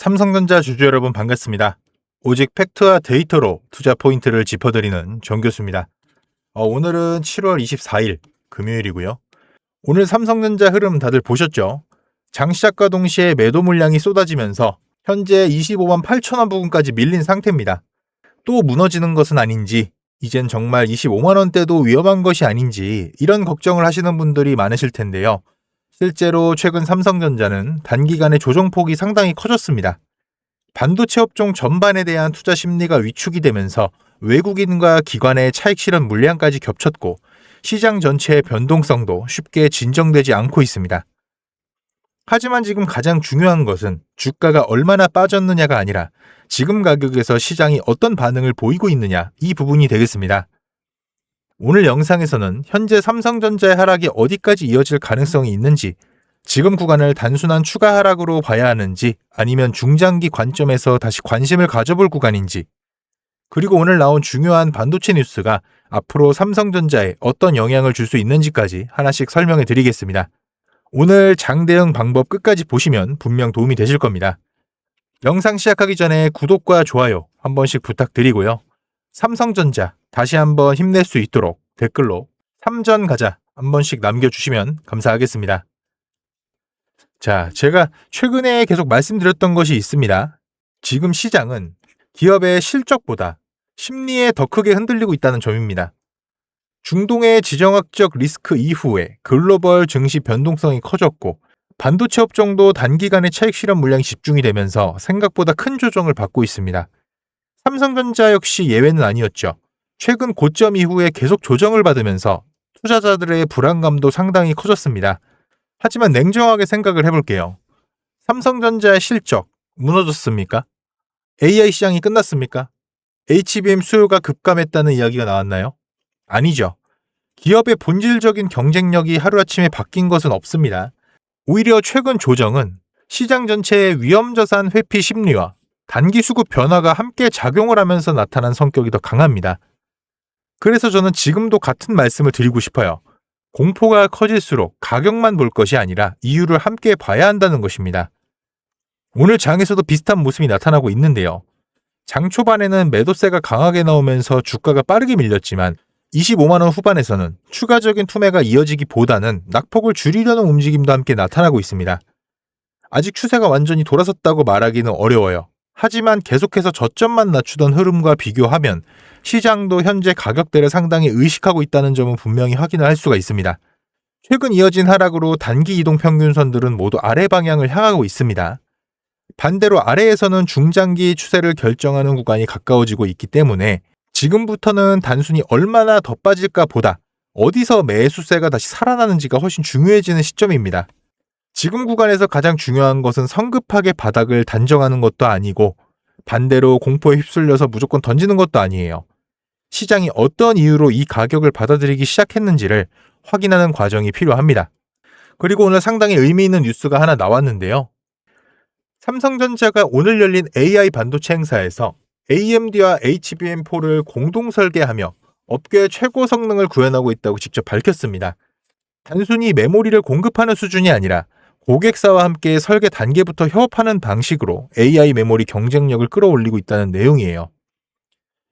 삼성전자 주주 여러분 반갑습니다. 오직 팩트와 데이터로 투자 포인트를 짚어드리는 정 교수입니다. 오늘은 7월 24일 금요일이고요. 오늘 삼성전자 흐름 다들 보셨죠? 장 시작과 동시에 매도 물량이 쏟아지면서 현재 25만 8천 원 부근까지 밀린 상태입니다. 또 무너지는 것은 아닌지, 이젠 정말 25만 원대도 위험한 것이 아닌지 이런 걱정을 하시는 분들이 많으실 텐데요. 실제로 최근 삼성전자는 단기간에 조정폭이 상당히 커졌습니다. 반도체 업종 전반에 대한 투자 심리가 위축이 되면서 외국인과 기관의 차익 실현 물량까지 겹쳤고 시장 전체의 변동성도 쉽게 진정되지 않고 있습니다. 하지만 지금 가장 중요한 것은 주가가 얼마나 빠졌느냐가 아니라 지금 가격에서 시장이 어떤 반응을 보이고 있느냐, 이 부분이 되겠습니다. 오늘 영상에서는 현재 삼성전자의 하락이 어디까지 이어질 가능성이 있는지, 지금 구간을 단순한 추가 하락으로 봐야 하는지 아니면 중장기 관점에서 다시 관심을 가져볼 구간인지, 그리고 오늘 나온 중요한 반도체 뉴스가 앞으로 삼성전자에 어떤 영향을 줄 수 있는지까지 하나씩 설명해 드리겠습니다. 오늘 장 대응 방법 끝까지 보시면 분명 도움이 되실 겁니다. 영상 시작하기 전에 구독과 좋아요 한 번씩 부탁드리고요. 삼성전자 다시 한번 힘낼 수 있도록 댓글로 삼전 가자 한 번씩 남겨주시면 감사하겠습니다. 자, 제가 최근에 계속 말씀드렸던 것이 있습니다. 지금 시장은 기업의 실적보다 심리에 더 크게 흔들리고 있다는 점입니다. 중동의 지정학적 리스크 이후에 글로벌 증시 변동성이 커졌고 반도체 업종도 단기간에 차익 실현 물량이 집중이 되면서 생각보다 큰 조정을 받고 있습니다. 삼성전자 역시 예외는 아니었죠. 최근 고점 이후에 계속 조정을 받으면서 투자자들의 불안감도 상당히 커졌습니다. 하지만 냉정하게 생각을 해볼게요. 삼성전자의 실적 무너졌습니까? AI 시장이 끝났습니까? HBM 수요가 급감했다는 이야기가 나왔나요? 아니죠. 기업의 본질적인 경쟁력이 하루아침에 바뀐 것은 없습니다. 오히려 최근 조정은 시장 전체의 위험자산 회피 심리와 단기 수급 변화가 함께 작용을 하면서 나타난 성격이 더 강합니다. 그래서 저는 지금도 같은 말씀을 드리고 싶어요. 공포가 커질수록 가격만 볼 것이 아니라 이유를 함께 봐야 한다는 것입니다. 오늘 장에서도 비슷한 모습이 나타나고 있는데요. 장 초반에는 매도세가 강하게 나오면서 주가가 빠르게 밀렸지만 25만 원 후반에서는 추가적인 투매가 이어지기보다는 낙폭을 줄이려는 움직임도 함께 나타나고 있습니다. 아직 추세가 완전히 돌아섰다고 말하기는 어려워요. 하지만 계속해서 저점만 낮추던 흐름과 비교하면 시장도 현재 가격대를 상당히 의식하고 있다는 점은 분명히 확인을 할 수가 있습니다. 최근 이어진 하락으로 단기 이동 평균선들은 모두 아래 방향을 향하고 있습니다. 반대로 아래에서는 중장기 추세를 결정하는 구간이 가까워지고 있기 때문에 지금부터는 단순히 얼마나 더 빠질까 보다 어디서 매수세가 다시 살아나는지가 훨씬 중요해지는 시점입니다. 지금 구간에서 가장 중요한 것은 성급하게 바닥을 단정하는 것도 아니고 반대로 공포에 휩쓸려서 무조건 던지는 것도 아니에요. 시장이 어떤 이유로 이 가격을 받아들이기 시작했는지를 확인하는 과정이 필요합니다. 그리고 오늘 상당히 의미 있는 뉴스가 하나 나왔는데요. 삼성전자가 오늘 열린 AI 반도체 행사에서 AMD와 HBM4를 공동 설계하며 업계 최고 성능을 구현하고 있다고 직접 밝혔습니다. 단순히 메모리를 공급하는 수준이 아니라 고객사와 함께 설계 단계부터 협업하는 방식으로 AI 메모리 경쟁력을 끌어올리고 있다는 내용이에요.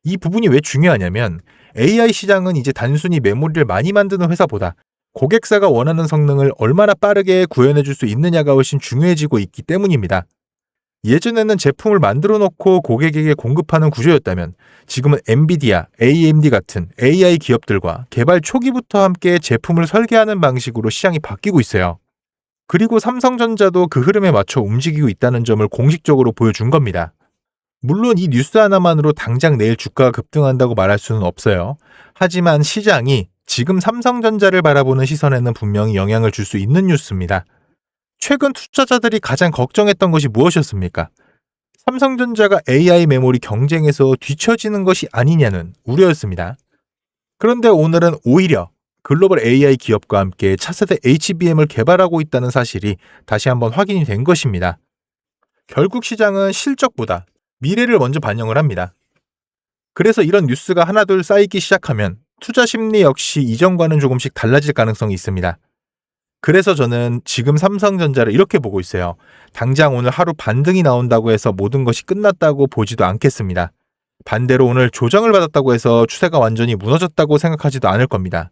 이 부분이 왜 중요하냐면 AI 시장은 이제 단순히 메모리를 많이 만드는 회사보다 고객사가 원하는 성능을 얼마나 빠르게 구현해줄 수 있느냐가 훨씬 중요해지고 있기 때문입니다. 예전에는 제품을 만들어 놓고 고객에게 공급하는 구조였다면 지금은 엔비디아, AMD 같은 AI 기업들과 개발 초기부터 함께 제품을 설계하는 방식으로 시장이 바뀌고 있어요. 그리고 삼성전자도 그 흐름에 맞춰 움직이고 있다는 점을 공식적으로 보여준 겁니다. 물론 이 뉴스 하나만으로 당장 내일 주가가 급등한다고 말할 수는 없어요. 하지만 시장이 지금 삼성전자를 바라보는 시선에는 분명히 영향을 줄 수 있는 뉴스입니다. 최근 투자자들이 가장 걱정했던 것이 무엇이었습니까? 삼성전자가 AI 메모리 경쟁에서 뒤처지는 것이 아니냐는 우려였습니다. 그런데 오늘은 오히려 글로벌 AI 기업과 함께 차세대 HBM을 개발하고 있다는 사실이 다시 한번 확인이 된 것입니다. 결국 시장은 실적보다 미래를 먼저 반영을 합니다. 그래서 이런 뉴스가 하나둘 쌓이기 시작하면 투자 심리 역시 이전과는 조금씩 달라질 가능성이 있습니다. 그래서 저는 지금 삼성전자를 이렇게 보고 있어요. 당장 오늘 하루 반등이 나온다고 해서 모든 것이 끝났다고 보지도 않겠습니다. 반대로 오늘 조정을 받았다고 해서 추세가 완전히 무너졌다고 생각하지도 않을 겁니다.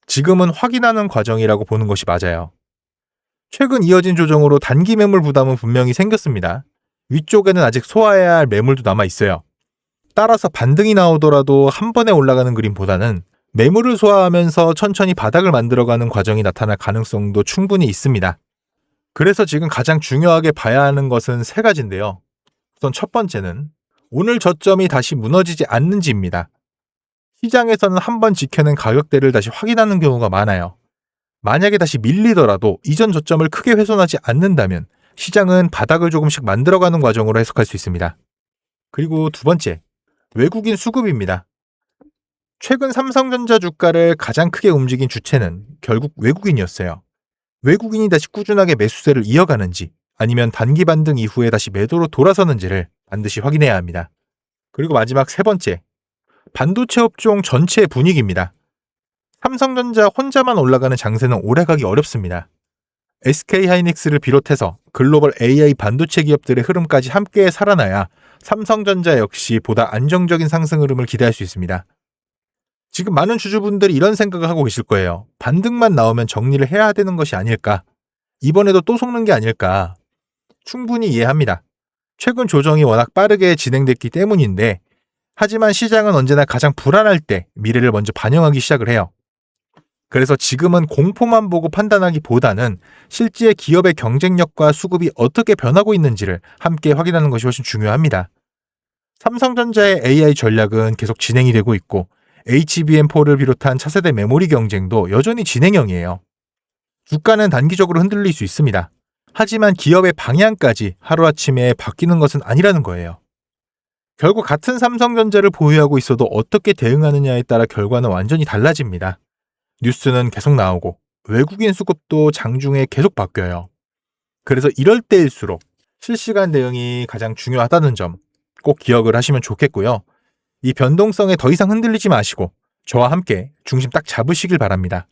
지금은 확인하는 과정이라고 보는 것이 맞아요. 최근 이어진 조정으로 단기 매물 부담은 분명히 생겼습니다. 위쪽에는 아직 소화해야 할 매물도 남아 있어요. 따라서 반등이 나오더라도 한 번에 올라가는 그림보다는 매물을 소화하면서 천천히 바닥을 만들어가는 과정이 나타날 가능성도 충분히 있습니다. 그래서 지금 가장 중요하게 봐야 하는 것은 세 가지인데요. 우선 첫 번째는 오늘 저점이 다시 무너지지 않는지입니다. 시장에서는 한번 지켜낸 가격대를 다시 확인하는 경우가 많아요. 만약에 다시 밀리더라도 이전 저점을 크게 훼손하지 않는다면 시장은 바닥을 조금씩 만들어가는 과정으로 해석할 수 있습니다. 그리고 두 번째, 외국인 수급입니다. 최근 삼성전자 주가를 가장 크게 움직인 주체는 결국 외국인이었어요. 외국인이 다시 꾸준하게 매수세를 이어가는지 아니면 단기 반등 이후에 다시 매도로 돌아서는지를 반드시 확인해야 합니다. 그리고 마지막 세 번째, 반도체 업종 전체의 분위기입니다. 삼성전자 혼자만 올라가는 장세는 오래가기 어렵습니다. SK하이닉스를 비롯해서 글로벌 AI 반도체 기업들의 흐름까지 함께 살아나야 삼성전자 역시 보다 안정적인 상승 흐름을 기대할 수 있습니다. 지금 많은 주주분들이 이런 생각을 하고 계실 거예요. 반등만 나오면 정리를 해야 되는 것이 아닐까? 이번에도 또 속는 게 아닐까? 충분히 이해합니다. 최근 조정이 워낙 빠르게 진행됐기 때문인데, 하지만 시장은 언제나 가장 불안할 때 미래를 먼저 반영하기 시작을 해요. 그래서 지금은 공포만 보고 판단하기보다는 실제 기업의 경쟁력과 수급이 어떻게 변하고 있는지를 함께 확인하는 것이 훨씬 중요합니다. 삼성전자의 AI 전략은 계속 진행이 되고 있고 HBM4를 비롯한 차세대 메모리 경쟁도 여전히 진행형이에요. 주가는 단기적으로 흔들릴 수 있습니다. 하지만 기업의 방향까지 하루아침에 바뀌는 것은 아니라는 거예요. 결국 같은 삼성전자를 보유하고 있어도 어떻게 대응하느냐에 따라 결과는 완전히 달라집니다. 뉴스는 계속 나오고 외국인 수급도 장중에 계속 바뀌어요. 그래서 이럴 때일수록 실시간 대응이 가장 중요하다는 점 꼭 기억을 하시면 좋겠고요. 이 변동성에 더 이상 흔들리지 마시고 저와 함께 중심 딱 잡으시길 바랍니다.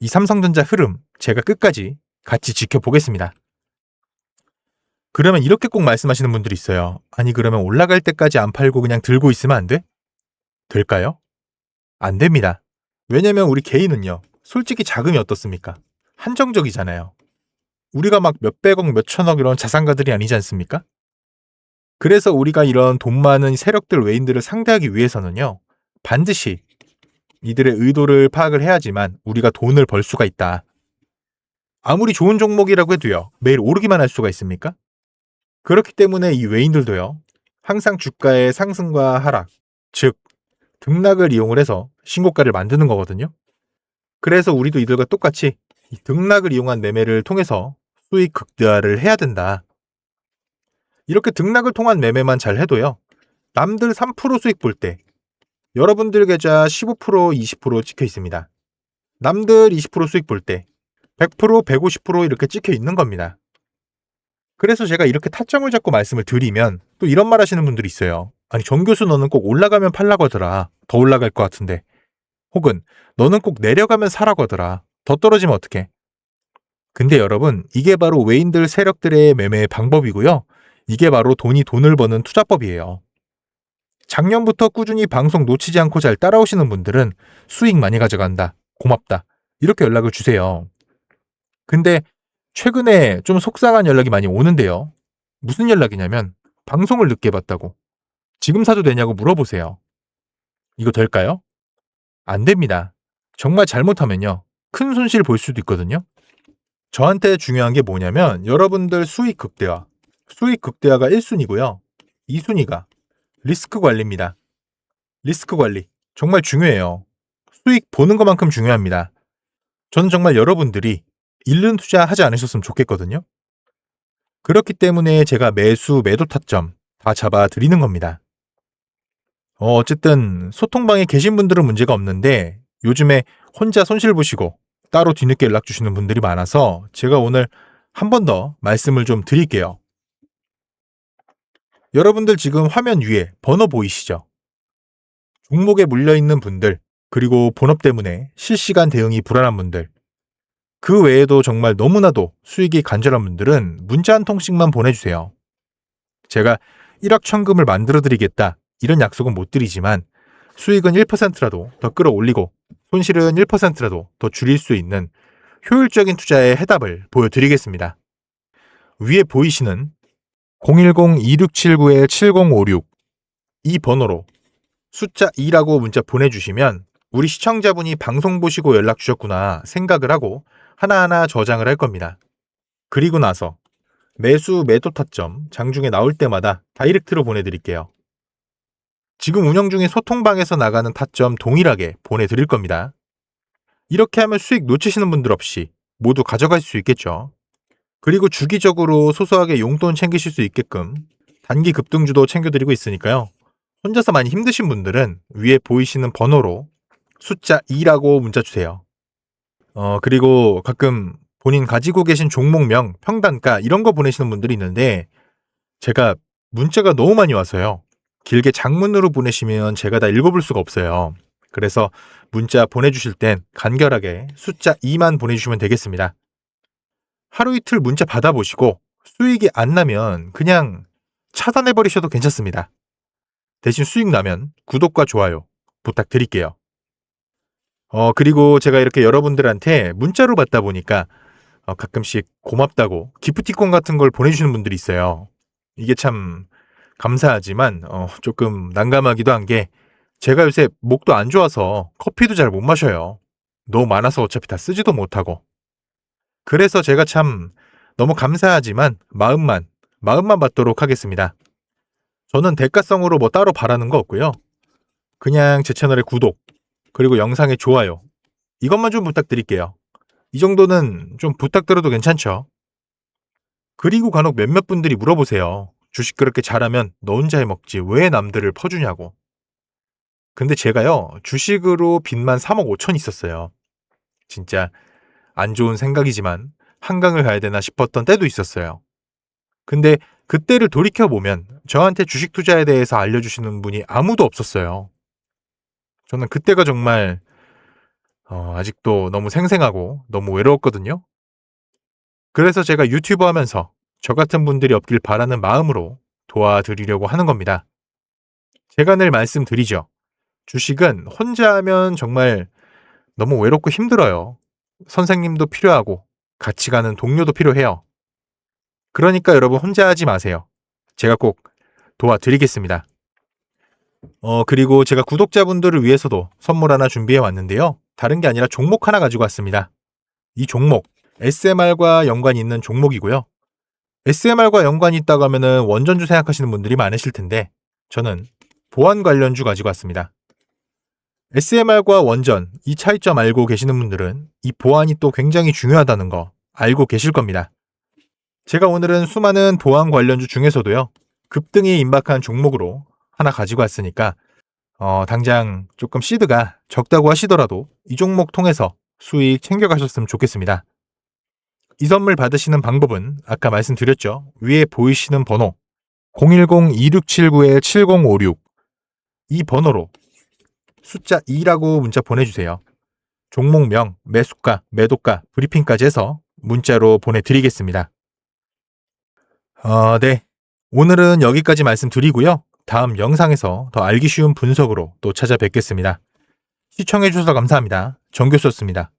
이 삼성전자 흐름 제가 끝까지 같이 지켜보겠습니다. 그러면 이렇게 꼭 말씀하시는 분들이 있어요. 아니 그러면 올라갈 때까지 안 팔고 그냥 들고 있으면 안 돼? 될까요? 안 됩니다. 왜냐면 우리 개인은요. 솔직히 자금이 어떻습니까? 한정적이잖아요. 우리가 막 몇백억, 몇천억 이런 자산가들이 아니지 않습니까? 그래서 우리가 이런 돈 많은 세력들 외인들을 상대하기 위해서는요. 반드시 이들의 의도를 파악을 해야지만 우리가 돈을 벌 수가 있다. 아무리 좋은 종목이라고 해도요. 매일 오르기만 할 수가 있습니까? 그렇기 때문에 이 외인들도요. 항상 주가의 상승과 하락, 즉 등락을 이용을 해서 신고가를 만드는 거거든요. 그래서 우리도 이들과 똑같이 이 등락을 이용한 매매를 통해서 수익 극대화를 해야 된다. 이렇게 등락을 통한 매매만 잘 해도요. 남들 3% 수익 볼 때 여러분들 계좌 15%, 20% 찍혀 있습니다. 남들 20% 수익 볼 때 100%, 150% 이렇게 찍혀 있는 겁니다. 그래서 제가 이렇게 타점을 잡고 말씀을 드리면 또 이런 말 하시는 분들이 있어요. 아니 정 교수 너는 꼭 올라가면 팔라고 하더라. 더 올라갈 것 같은데. 혹은 너는 꼭 내려가면 사라고 하더라. 더 떨어지면 어떡해? 근데 여러분 이게 바로 외인들 세력들의 매매 방법이고요. 이게 바로 돈이 돈을 버는 투자법이에요. 작년부터 꾸준히 방송 놓치지 않고 잘 따라오시는 분들은 수익 많이 가져간다. 고맙다. 이렇게 연락을 주세요. 근데 최근에 좀 속상한 연락이 많이 오는데요. 무슨 연락이냐면 방송을 늦게 봤다고. 지금 사도 되냐고 물어보세요. 이거 될까요? 안 됩니다. 정말 잘못하면요. 큰 손실 볼 수도 있거든요. 저한테 중요한 게 뭐냐면 여러분들 수익 극대화. 수익 극대화가 1순위고요. 2순위가 리스크 관리입니다. 리스크 관리. 정말 중요해요. 수익 보는 것만큼 중요합니다. 저는 정말 여러분들이 잃는 투자하지 않으셨으면 좋겠거든요. 그렇기 때문에 제가 매수, 매도 타점 다 잡아 드리는 겁니다. 어쨌든 소통방에 계신 분들은 문제가 없는데 요즘에 혼자 손실 보시고 따로 뒤늦게 연락 주시는 분들이 많아서 제가 오늘 한 번 더 말씀을 좀 드릴게요. 여러분들 지금 화면 위에 번호 보이시죠? 종목에 물려있는 분들, 그리고 본업 때문에 실시간 대응이 불안한 분들. 그 외에도 정말 너무나도 수익이 간절한 분들은 문자 한 통씩만 보내주세요. 제가 1억 천금을 만들어 드리겠다 이런 약속은 못 드리지만 수익은 1%라도 더 끌어올리고 손실은 1%라도 더 줄일 수 있는 효율적인 투자의 해답을 보여드리겠습니다. 위에 보이시는 010-2679-7056 이 번호로 숫자 2라고 문자 보내주시면 우리 시청자분이 방송 보시고 연락 주셨구나 생각을 하고 하나하나 저장을 할 겁니다. 그리고 나서 매수 매도 타점 장중에 나올 때마다 다이렉트로 보내드릴게요. 지금 운영 중인 소통방에서 나가는 타점 동일하게 보내드릴 겁니다. 이렇게 하면 수익 놓치시는 분들 없이 모두 가져갈 수 있겠죠. 그리고 주기적으로 소소하게 용돈 챙기실 수 있게끔 단기 급등주도 챙겨드리고 있으니까요. 혼자서 많이 힘드신 분들은 위에 보이시는 번호로 숫자 2라고 문자 주세요. 그리고 가끔 본인 가지고 계신 종목명, 평단가 이런 거 보내시는 분들이 있는데 제가 문자가 너무 많이 와서요. 길게 장문으로 보내시면 제가 다 읽어볼 수가 없어요. 그래서 문자 보내주실 땐 간결하게 숫자 2만 보내주시면 되겠습니다. 하루 이틀 문자 받아보시고 수익이 안 나면 그냥 차단해버리셔도 괜찮습니다. 대신 수익 나면 구독과 좋아요 부탁드릴게요. 그리고 제가 이렇게 여러분들한테 문자로 받다 보니까 가끔씩 고맙다고 기프티콘 같은 걸 보내주시는 분들이 있어요. 이게 참 감사하지만 조금 난감하기도 한 게 제가 요새 목도 안 좋아서 커피도 잘 못 마셔요. 너무 많아서 어차피 다 쓰지도 못하고. 그래서 제가 참 너무 감사하지만 마음만 받도록 하겠습니다. 저는 대가성으로 뭐 따로 바라는 거 없고요. 그냥 제 채널의 구독 그리고 영상의 좋아요 이것만 좀 부탁드릴게요. 이 정도는 좀 부탁드려도 괜찮죠? 그리고 간혹 몇몇 분들이 물어보세요. 주식 그렇게 잘하면 너 혼자 해먹지 왜 남들을 퍼주냐고. 근데 제가요 주식으로 빚만 3억 5천 있었어요. 진짜 안 좋은 생각이지만 한강을 가야 되나 싶었던 때도 있었어요. 근데 그때를 돌이켜보면 저한테 주식 투자에 대해서 알려주시는 분이 아무도 없었어요. 저는 그때가 정말 아직도 너무 생생하고 너무 외로웠거든요. 그래서 제가 유튜버 하면서 저 같은 분들이 없길 바라는 마음으로 도와드리려고 하는 겁니다. 제가 늘 말씀드리죠. 주식은 혼자 하면 정말 너무 외롭고 힘들어요. 선생님도 필요하고 같이 가는 동료도 필요해요. 그러니까 여러분 혼자 하지 마세요. 제가 꼭 도와드리겠습니다. 그리고 제가 구독자분들을 위해서도 선물 하나 준비해 왔는데요. 다른 게 아니라 종목 하나 가지고 왔습니다. 이 종목 SMR과 연관이 있는 종목이고요. SMR과 연관이 있다고 하면은 원전주 생각하시는 분들이 많으실 텐데 저는 보안 관련주 가지고 왔습니다. SMR과 원전 이 차이점 알고 계시는 분들은 이 보안이 또 굉장히 중요하다는 거 알고 계실 겁니다. 제가 오늘은 수많은 보안 관련주 중에서도요. 급등이 임박한 종목으로 하나 가지고 왔으니까 당장 조금 시드가 적다고 하시더라도 이 종목 통해서 수익 챙겨가셨으면 좋겠습니다. 이 선물 받으시는 방법은 아까 말씀드렸죠. 위에 보이시는 번호 010-2679-7056 이 번호로 숫자 2라고 문자 보내주세요. 종목명, 매수가, 매도가, 브리핑까지 해서 문자로 보내드리겠습니다. 네. 오늘은 여기까지 말씀드리고요. 다음 영상에서 더 알기 쉬운 분석으로 또 찾아뵙겠습니다. 시청해주셔서 감사합니다. 정교수였습니다.